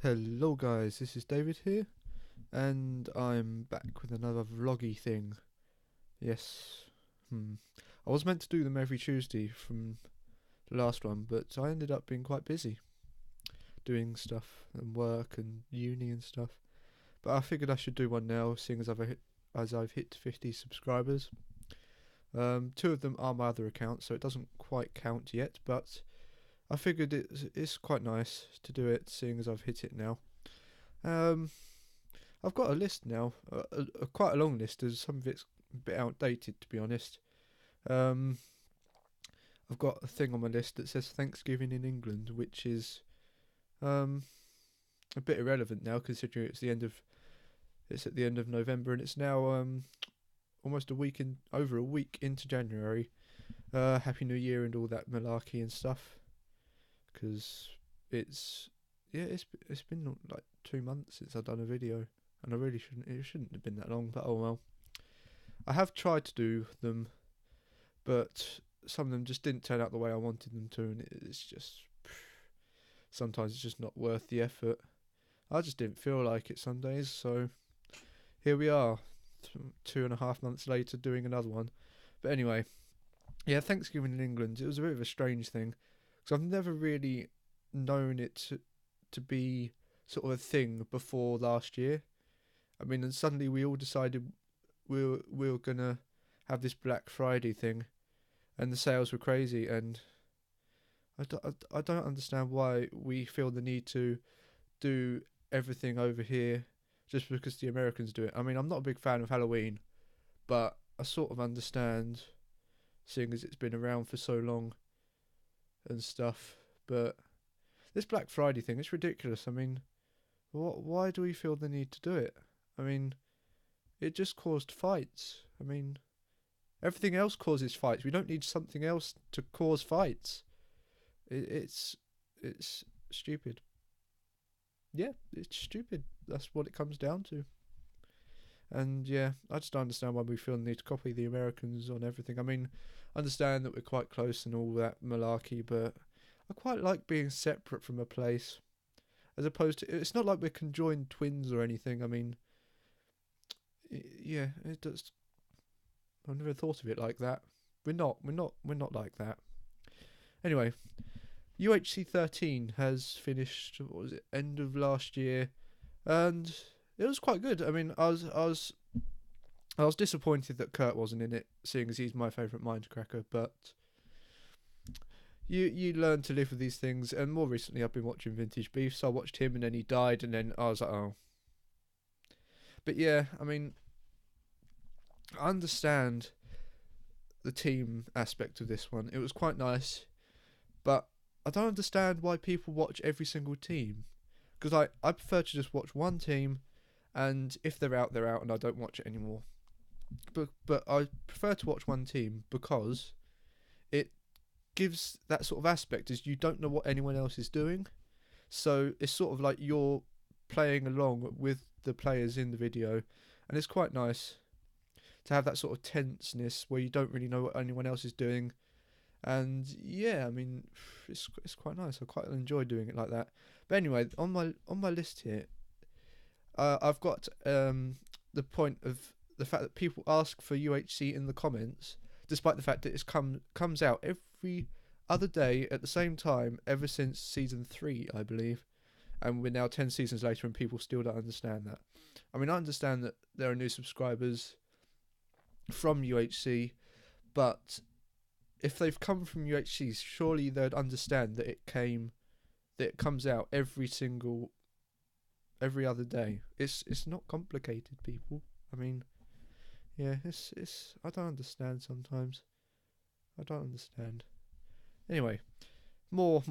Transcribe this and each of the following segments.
Hello guys, this is David here, and I'm back with another vloggy thing. Yes, I was meant to do them every Tuesday from the last one, but I ended up being quite busy doing stuff and work and uni and stuff. But I figured I should do one now, seeing as I've hit 50 subscribers. Two of them are my other accounts, so it doesn't quite count yet, but I figured it's quite nice to do it, seeing as I've hit it now. Um, I've got a list now, quite a long list, as some of it's a bit outdated, to be honest. Um, I've got a thing on my list that says Thanksgiving in England, which is um, a bit irrelevant now, considering it's at the end of November, and it's now almost over a week into January. Happy New Year and all that malarkey and stuff, because it's been like 2 months since I've done a video, and it shouldn't have been that long, but oh well. I have tried to do them, but some of them just didn't turn out the way I wanted them to, and it's just sometimes it's just not worth the effort. I just didn't feel like it some days, so here we are, 2.5 months later, doing another one. But anyway, yeah, Thanksgiving in England, it was a bit of a strange thing, because I've never really known it to be sort of a thing before last year. I mean, and suddenly we all decided we were gonna have this Black Friday thing, and the sales were crazy, and I don't understand why we feel the need to do everything over here just because the Americans do it. I mean, I'm not a big fan of Halloween, but I sort of understand, seeing as it's been around for so long and stuff. But this Black Friday thing, it's ridiculous. I mean, why do we feel the need to do it? I mean, it just caused fights. I mean, everything else causes fights. We don't need something else to cause fights. It's stupid. Yeah, it's stupid. That's what it comes down to. And yeah, I just don't understand why we feel the need to copy the Americans on everything. I mean, I understand that we're quite close and all that malarkey, but I quite like being separate from a place, as opposed to, it's not like we're conjoined twins or anything. I mean, yeah, it does. I never thought of it like that. We're not like that. Anyway, UHC 13 has finished. What was it? End of last year, and it was quite good. I mean, I was disappointed that Kurt wasn't in it, seeing as he's my favourite mindcracker. But you learn to live with these things. And more recently, I've been watching Vintage Beef, so I watched him, and then he died, and then I was like, oh. But yeah, I mean, I understand the team aspect of this one. It was quite nice, but I don't understand why people watch every single team. Because I prefer to just watch one team, and if they're out, they're out, and I don't watch it anymore. But I prefer to watch one team because it gives that sort of aspect, is you don't know what anyone else is doing. So it's sort of like you're playing along with the players in the video, and it's quite nice to have that sort of tenseness where you don't really know what anyone else is doing. And yeah, I mean, it's quite nice. I quite enjoy doing it like that. But anyway, on my list here, I've got the point of the fact that people ask for UHC in the comments, despite the fact that it's comes out every other day at the same time ever since season 3, I believe. And we're now 10 seasons later, and people still don't understand that. I mean, I understand that there are new subscribers from UHC, but if they've come from UHC, surely they'd understand that it comes out every other day. It's not complicated, people. I mean, yeah, it's I don't understand sometimes. I don't understand. Anyway, more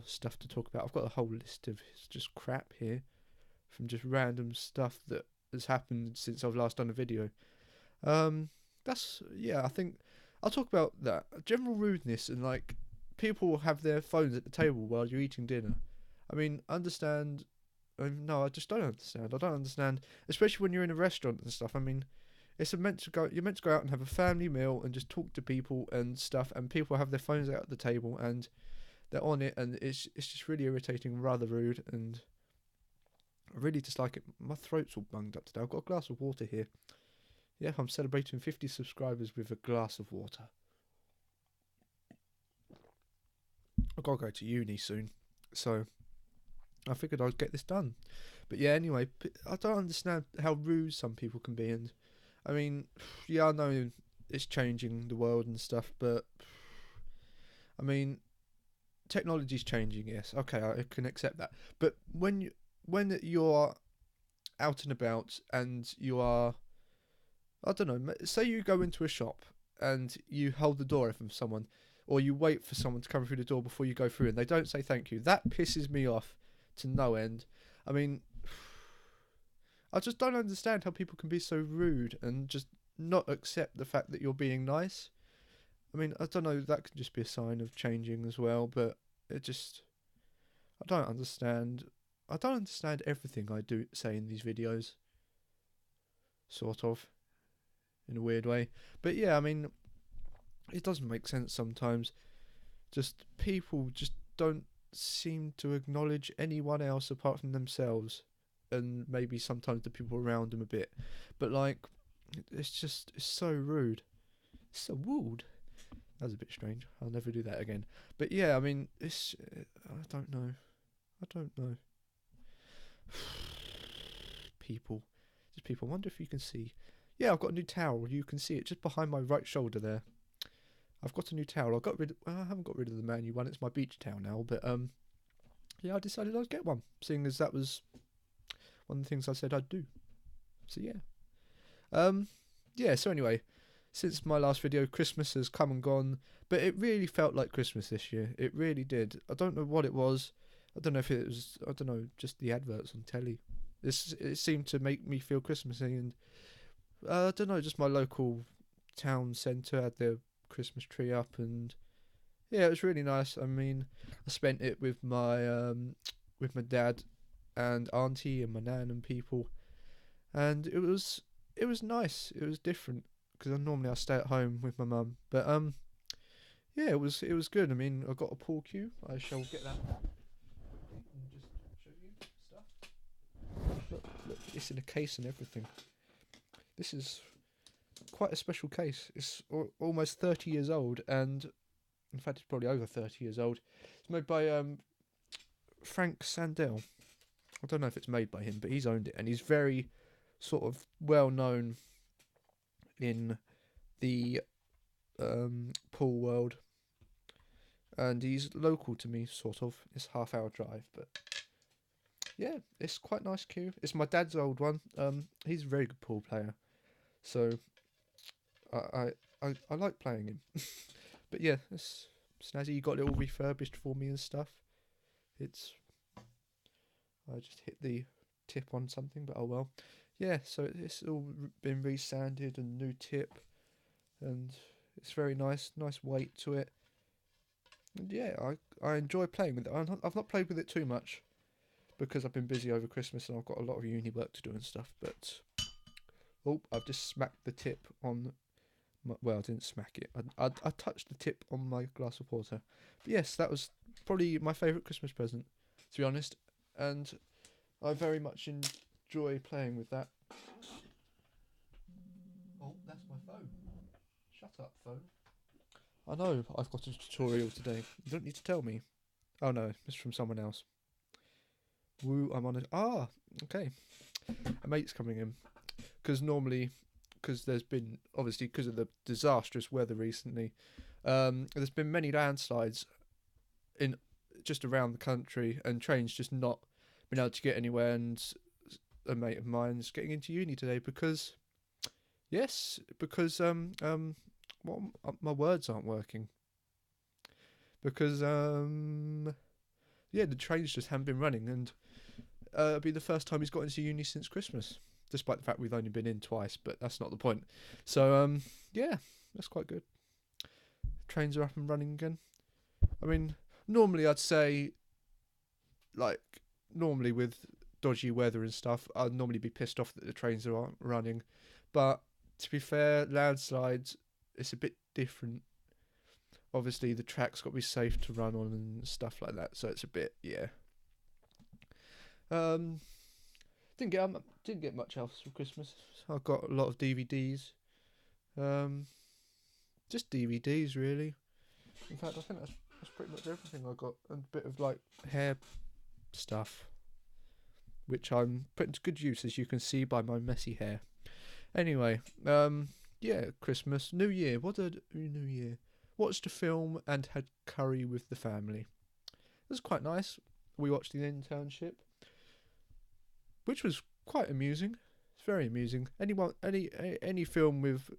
stuff to talk about. I've got a whole list of just crap here, from just random stuff that has happened since I've last done a video. That's yeah. I think I'll talk about that. General rudeness, and like, people have their phones at the table while you're eating dinner. I mean, understand. No, I just don't understand. I don't understand, especially when you're in a restaurant and stuff. I mean, you're meant to go out and have a family meal and just talk to people and stuff, and people have their phones out at the table and they're on it, and it's just really irritating, rather rude, and I really dislike it. My throat's all bunged up today. I've got a glass of water here. Yeah, I'm celebrating 50 subscribers with a glass of water. I've got to go to uni soon, so I figured I'd get this done. But yeah, anyway, I don't understand how rude some people can be. And I mean, yeah, I know it's changing the world and stuff, but I mean, technology's changing. Yes, okay, I can accept that. But when you're out and about and you are, I don't know, say you go into a shop and you hold the door open for someone, or you wait for someone to come through the door before you go through and they don't say thank you. That pisses me off to no end. I mean, I just don't understand how people can be so rude and just not accept the fact that you're being nice. I mean, I don't know, that could just be a sign of changing as well, but it just, I don't understand. I don't understand everything I do say in these videos, sort of, in a weird way. But yeah, I mean, it doesn't make sense sometimes. Just people just don't seem to acknowledge anyone else apart from themselves, and maybe sometimes the people around them a bit. But like, it's so rude. It's so rude. That was a bit strange. I'll never do that again. But yeah, I mean, it's. I don't know. I don't know. People. Just people. I wonder if you can see. Yeah, I've got a new towel. You can see it just behind my right shoulder there. I've got a new towel. I haven't got rid of the Man U one. It's my beach towel now. But yeah, I decided I'd get one, seeing as that was one of the things I said I'd do. So yeah. Yeah. So anyway, since my last video, Christmas has come and gone, but it really felt like Christmas this year. It really did. I don't know what it was. I don't know if it was, I don't know, just the adverts on telly. It seemed to make me feel Christmassy, and I don't know, just my local town centre had their Christmas tree up, and yeah, it was really nice. I mean, I spent it with my dad and auntie and my nan and people, and it was nice. It was different because normally I stay at home with my mum, but yeah, it was good. I mean, I got a pool cue. I shall get that and just show you stuff. Look, it's in a case and everything. This is quite a special case. It's almost 30 years old, and in fact, it's probably over 30 years old. It's made by Frank Sandell. I don't know if it's made by him, but he's owned it, and he's very sort of well known in the pool world, and he's local to me, sort of. It's a half-hour drive, but yeah, it's quite nice cue. It's my dad's old one. He's a very good pool player, so I like playing him. But yeah, it's snazzy. You got it all refurbished for me and stuff. I just hit the tip on something, but oh well. Yeah, so it's all been resanded and new tip, and it's very nice weight to it. And yeah, I enjoy playing with it. I've not played with it too much because I've been busy over Christmas and I've got a lot of uni work to do and stuff. But oh, I've just smacked the tip on. Well, I didn't smack it. I touched the tip on my glass of water. But yes, that was probably my favourite Christmas present, to be honest. And I very much enjoy playing with that. Oh, that's my phone. Shut up, phone. I know I've got a tutorial today. You don't need to tell me. Oh no, it's from someone else. Woo, I'm on it. Ah, okay. A mate's coming in. Because there's been, obviously, because of the disastrous weather recently, there's been many landslides in just around the country, and trains just not been able to get anywhere. And a mate of mine's getting into uni today because well, my words aren't working. Because yeah, the trains just haven't been running, and it'll be the first time he's got into uni since Christmas. Despite the fact we've only been in twice, but that's not the point. So, yeah, that's quite good. Trains are up and running again. I mean, normally I'd say, like, normally with dodgy weather and stuff, I'd normally be pissed off that the trains aren't running. But, to be fair, landslides, it's a bit different. Obviously, the track's got to be safe to run on and stuff like that, so it's a bit, yeah. didn't get much else for Christmas. I got a lot of DVDs. Um, just DVDs really. In fact, I think that's pretty much everything I got. And a bit of like hair stuff, which I'm putting to good use, as you can see by my messy hair. Anyway, yeah, Christmas, New Year. What did New Year? Watched a film and had curry with the family. It was quite nice. We watched The Internship, which was quite amusing. It's very amusing. Any film with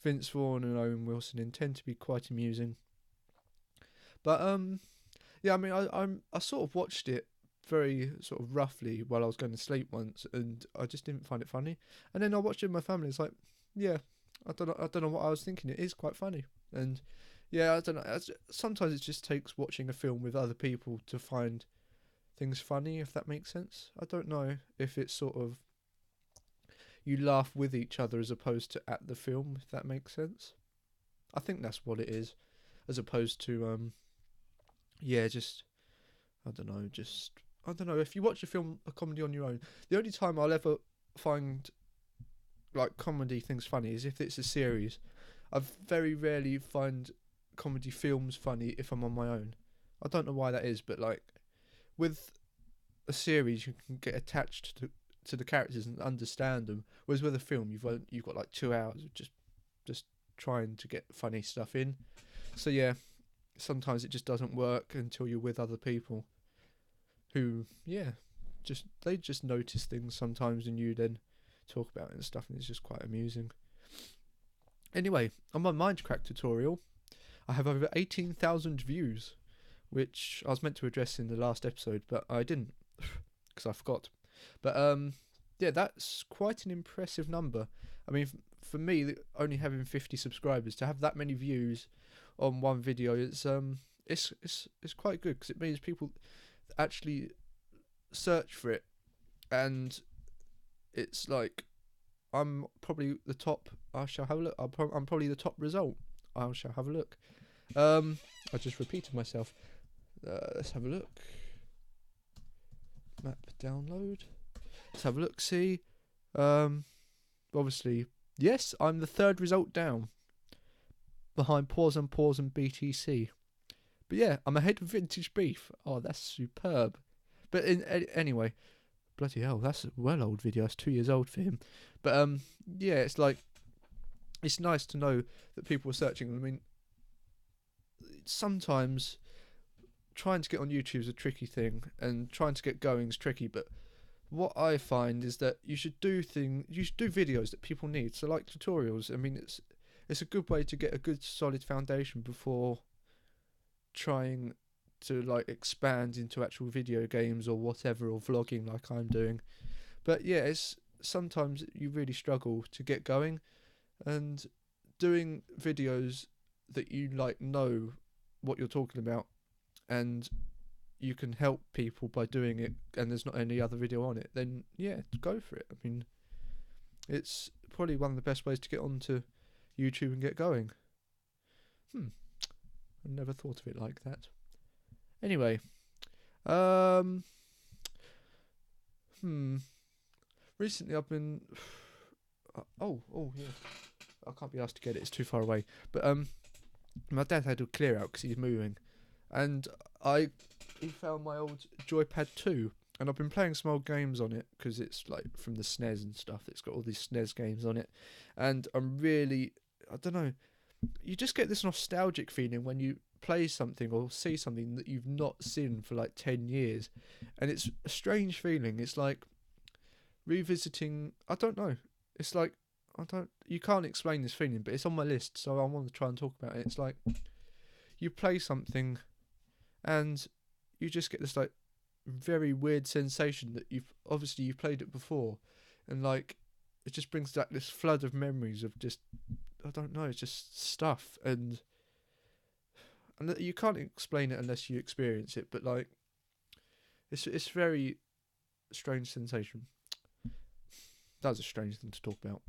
Vince Vaughn and Owen Wilson intend to be quite amusing. But yeah, I mean, I sort of watched it very sort of roughly while I was going to sleep once, and I just didn't find it funny. And then I watched it with my family. It's like, yeah, I don't know what I was thinking. It is quite funny, and yeah, I don't know. Sometimes it just takes watching a film with other people to find things funny, if that makes sense. I don't know if it's sort of you laugh with each other as opposed to at the film, if that makes sense. I think that's what it is, as opposed to yeah, just I don't know. If you watch a comedy on your own, the only time I'll ever find like comedy things funny is if it's a series. I very rarely find comedy films funny if I'm on my own. I don't know why that is, but like with a series, you can get attached to the characters and understand them. Whereas with a film, you've got like 2 hours of just trying to get funny stuff in. So yeah, sometimes it just doesn't work until you're with other people who, yeah, they just notice things sometimes and you then talk about it and stuff, and it's just quite amusing. Anyway, on my Minecraft tutorial, I have over 18,000 views, which I was meant to address in the last episode, but I didn't because I forgot. But yeah, that's quite an impressive number. I mean, for me, only having 50 subscribers, to have that many views on one video, it's quite good, because it means people actually search for it, and it's like I'm probably the top. I shall have a look. I'm probably the top result. I shall have a look. I just repeated myself. Let's have a look. Map download. Let's have a look. See. Obviously, yes, I'm the third result down, behind Pause and BTC. But yeah, I'm ahead of Vintage Beef. Oh, that's superb. But anyway, bloody hell, that's a well old video. It's 2 years old for him. But yeah, it's like, it's nice to know that people are searching. I mean, sometimes trying to get on YouTube is a tricky thing, and trying to get going is tricky. But what I find is that you should do videos that people need. So like tutorials. I mean, it's a good way to get a good solid foundation before trying to like expand into actual video games or whatever, or vlogging like I'm doing. But yeah, it's sometimes you really struggle to get going, and doing videos that you like know what you're talking about, and you can help people by doing it, and there's not any other video on it, then yeah, go for it. I mean, it's probably one of the best ways to get onto YouTube and get going. I never thought of it like that. Anyway, recently I've been oh yeah, I can't be asked to get it, it's too far away. But my dad had to clear out because he's moving, and he found my old Joypad 2, and I've been playing some old games on it because it's like from the SNES and stuff. It's got all these SNES games on it, and I'm really, I don't know, you just get this nostalgic feeling when you play something or see something that you've not seen for like 10 years, and it's a strange feeling. It's like revisiting, I don't know, it's like, you can't explain this feeling, but it's on my list, so I want to try and talk about it. It's like you play something and you just get this like very weird sensation that you've played it before, and like it just brings back this flood of memories of just, I don't know, it's just stuff, and you can't explain it unless you experience it, but like it's very strange sensation. That's a strange thing to talk about.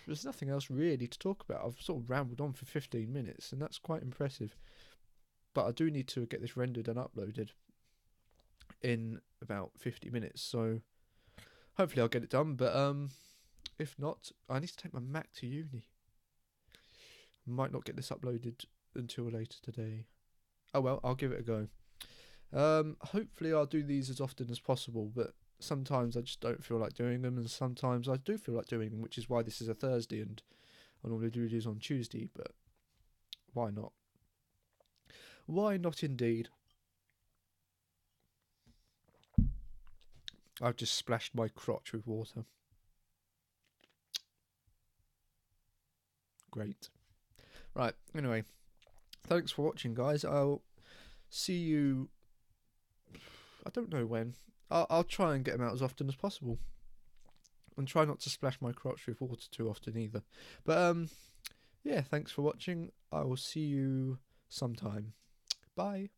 There's nothing else really to talk about. I've sort of rambled on for 15 minutes, and that's quite impressive. But I do need to get this rendered and uploaded. in about 50 minutes. So hopefully I'll get it done. But if not, I need to take my Mac to uni. Might not get this uploaded until later today. Oh well, I'll give it a go. Hopefully I'll do these as often as possible, but sometimes I just don't feel like doing them, and sometimes I do feel like doing them, which is why this is a Thursday, and I normally do these on Tuesday, but why not? Why not indeed? I've just splashed my crotch with water. Great. Right, anyway, thanks for watching, guys. I'll see you, I don't know when. I'll try and get them out as often as possible. And try not to splash my crotch with water too often either. But, yeah, thanks for watching. I will see you sometime. Bye.